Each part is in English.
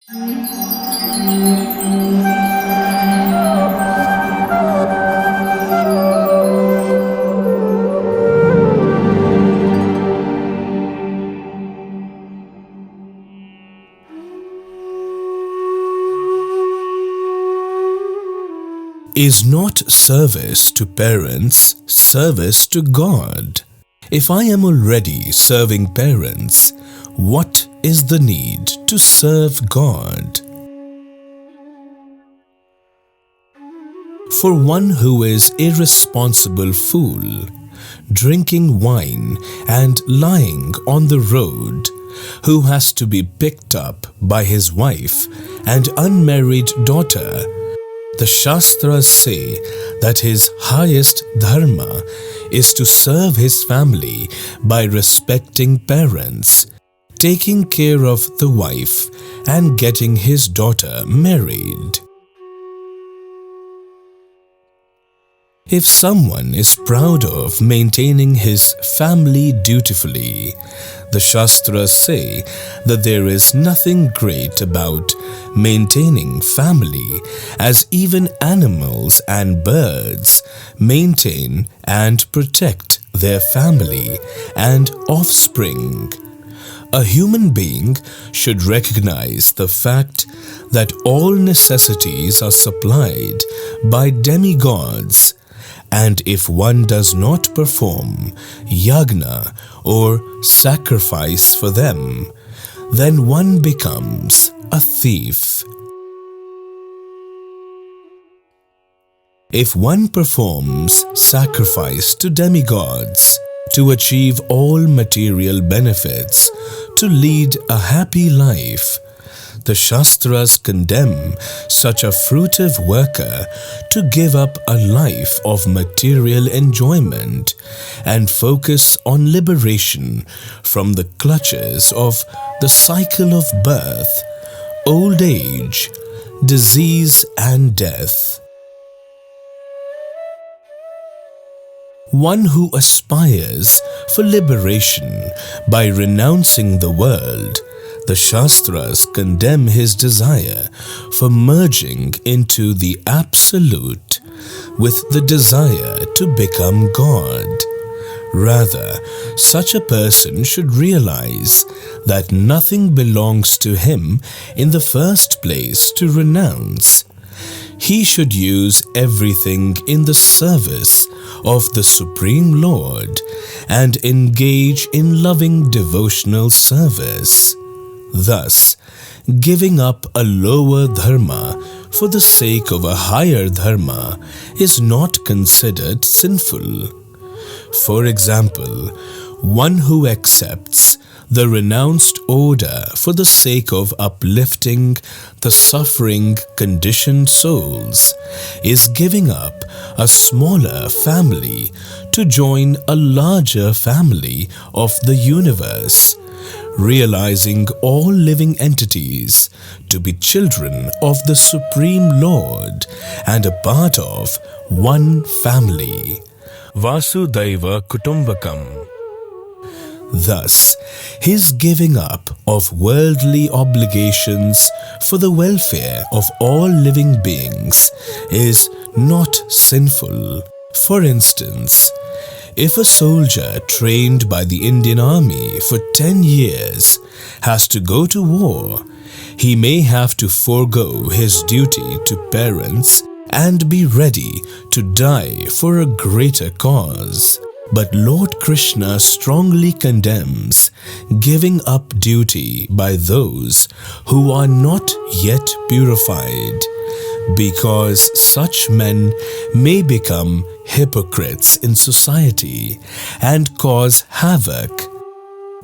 Is not service to parents service to God? If I am already serving parents, what is the need to serve God? For one who is irresponsible fool, drinking wine and lying on the road, who has to be picked up by his wife and unmarried daughter, the Shastras say that his highest dharma is to serve his family by respecting parents, taking care of the wife, and getting his daughter married. If someone is proud of maintaining his family dutifully, the Shastras say that there is nothing great about maintaining family, as even animals and birds maintain and protect their family and offspring. A human being should recognize the fact that all necessities are supplied by demigods, and if one does not perform yagna or sacrifice for them, then one becomes a thief. If one performs sacrifice to demigods to achieve all material benefits, to lead a happy life, the Shastras condemn such a fruitive worker to give up a life of material enjoyment and focus on liberation from the clutches of the cycle of birth, old age, disease and death. One who aspires for liberation by renouncing the world, the Shastras condemn his desire for merging into the Absolute with the desire to become God. Rather, such a person should realize that nothing belongs to him in the first place to renounce. He should use everything in the service of the Supreme Lord and engage in loving devotional service. Thus, giving up a lower dharma for the sake of a higher dharma is not considered sinful. For example, one who accepts the renounced order for the sake of uplifting the suffering conditioned souls is giving up a smaller family to join a larger family of the universe, realizing all living entities to be children of the Supreme Lord and a part of one family. Vasudhaiva Kutumbakam. Thus, his giving up of worldly obligations for the welfare of all living beings is not sinful. For instance, if a soldier trained by the Indian Army for 10 years has to go to war, he may have to forego his duty to parents and be ready to die for a greater cause. But Lord Krishna strongly condemns giving up duty by those who are not yet purified, because such men may become hypocrites in society and cause havoc.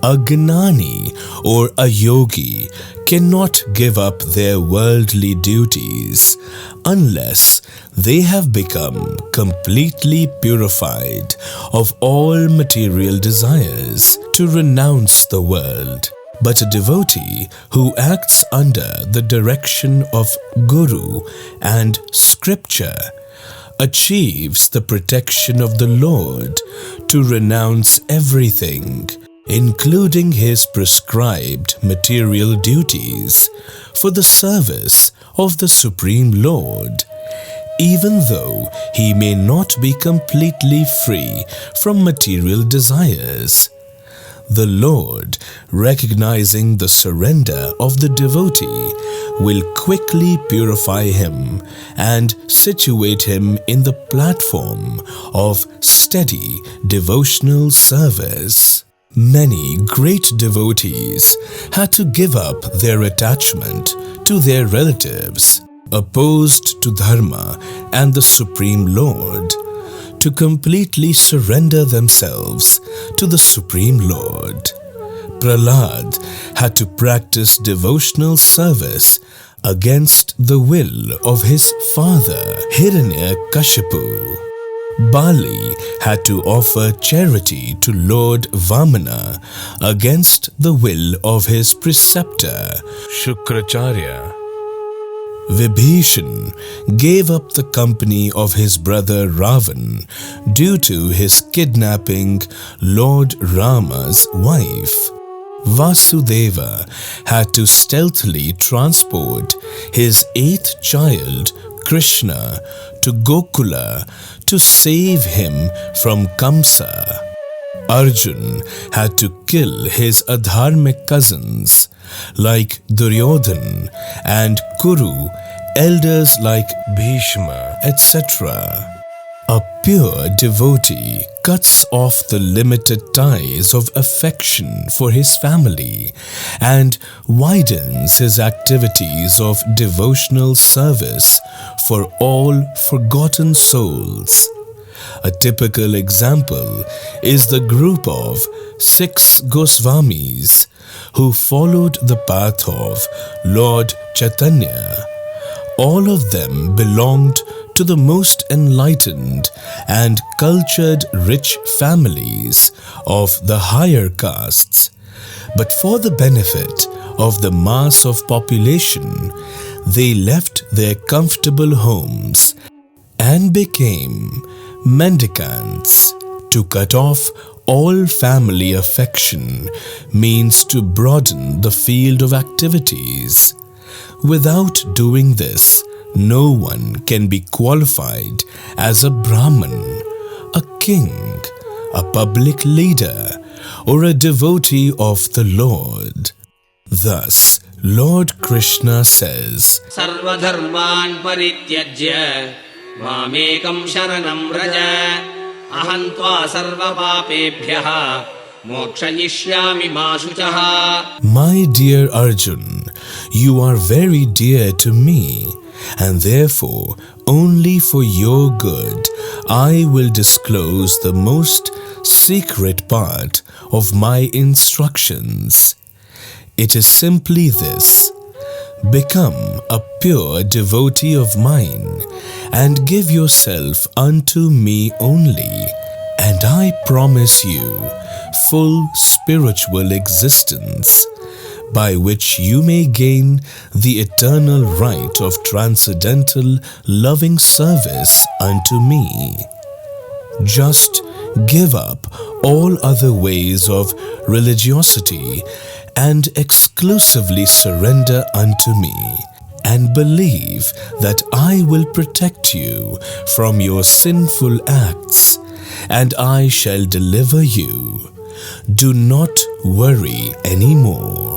A Gnani or a yogi cannot give up their worldly duties unless they have become completely purified of all material desires to renounce the world. But a devotee who acts under the direction of Guru and Scripture achieves the protection of the Lord to renounce everything including his prescribed material duties for the service of the Supreme Lord, even though he may not be completely free from material desires. The Lord, recognizing the surrender of the devotee, will quickly purify him and situate him in the platform of steady devotional service. Many great devotees had to give up their attachment to their relatives, opposed to Dharma and the Supreme Lord, to completely surrender themselves to the Supreme Lord. Prahlad had to practice devotional service against the will of his father Hiranyakashipu. Bali had to offer charity to Lord Vamana against the will of his preceptor Shukracharya. Vibhishan gave up the company of his brother Ravan due to his kidnapping Lord Rama's wife. Vasudeva had to stealthily transport his eighth child Krishna to Gokula to save him from Kamsa. Arjun had to kill his adharmic cousins like Duryodhan and Kuru, elders like Bhishma, etc. A pure devotee cuts off the limited ties of affection for his family and widens his activities of devotional service for all forgotten souls. A typical example is the group of 6 Goswamis who followed the path of Lord Chaitanya. All of them belonged to the most enlightened and cultured rich families of the higher castes. But for the benefit of the mass of population, they left their comfortable homes and became mendicants. To cut off all family affection means to broaden the field of activities. Without doing this, no one can be qualified as a Brahmin, a king, a public leader, or a devotee of the Lord. Thus, Lord Krishna says, Sarva dharman parityajya mamekam sharanam vraja aham tva sarva papebhyaha mokshayishyami ma shuchaha. My dear Arjun, you are very dear to me, and therefore only for your good I will disclose the most secret part of my instructions. It is simply this: become a pure devotee of mine and give yourself unto me only, and I promise you full spiritual existence, by which you may gain the eternal right of transcendental loving service unto me. Just give up all other ways of religiosity and exclusively surrender unto me, and believe that I will protect you from your sinful acts, and I shall deliver you. Do not worry anymore.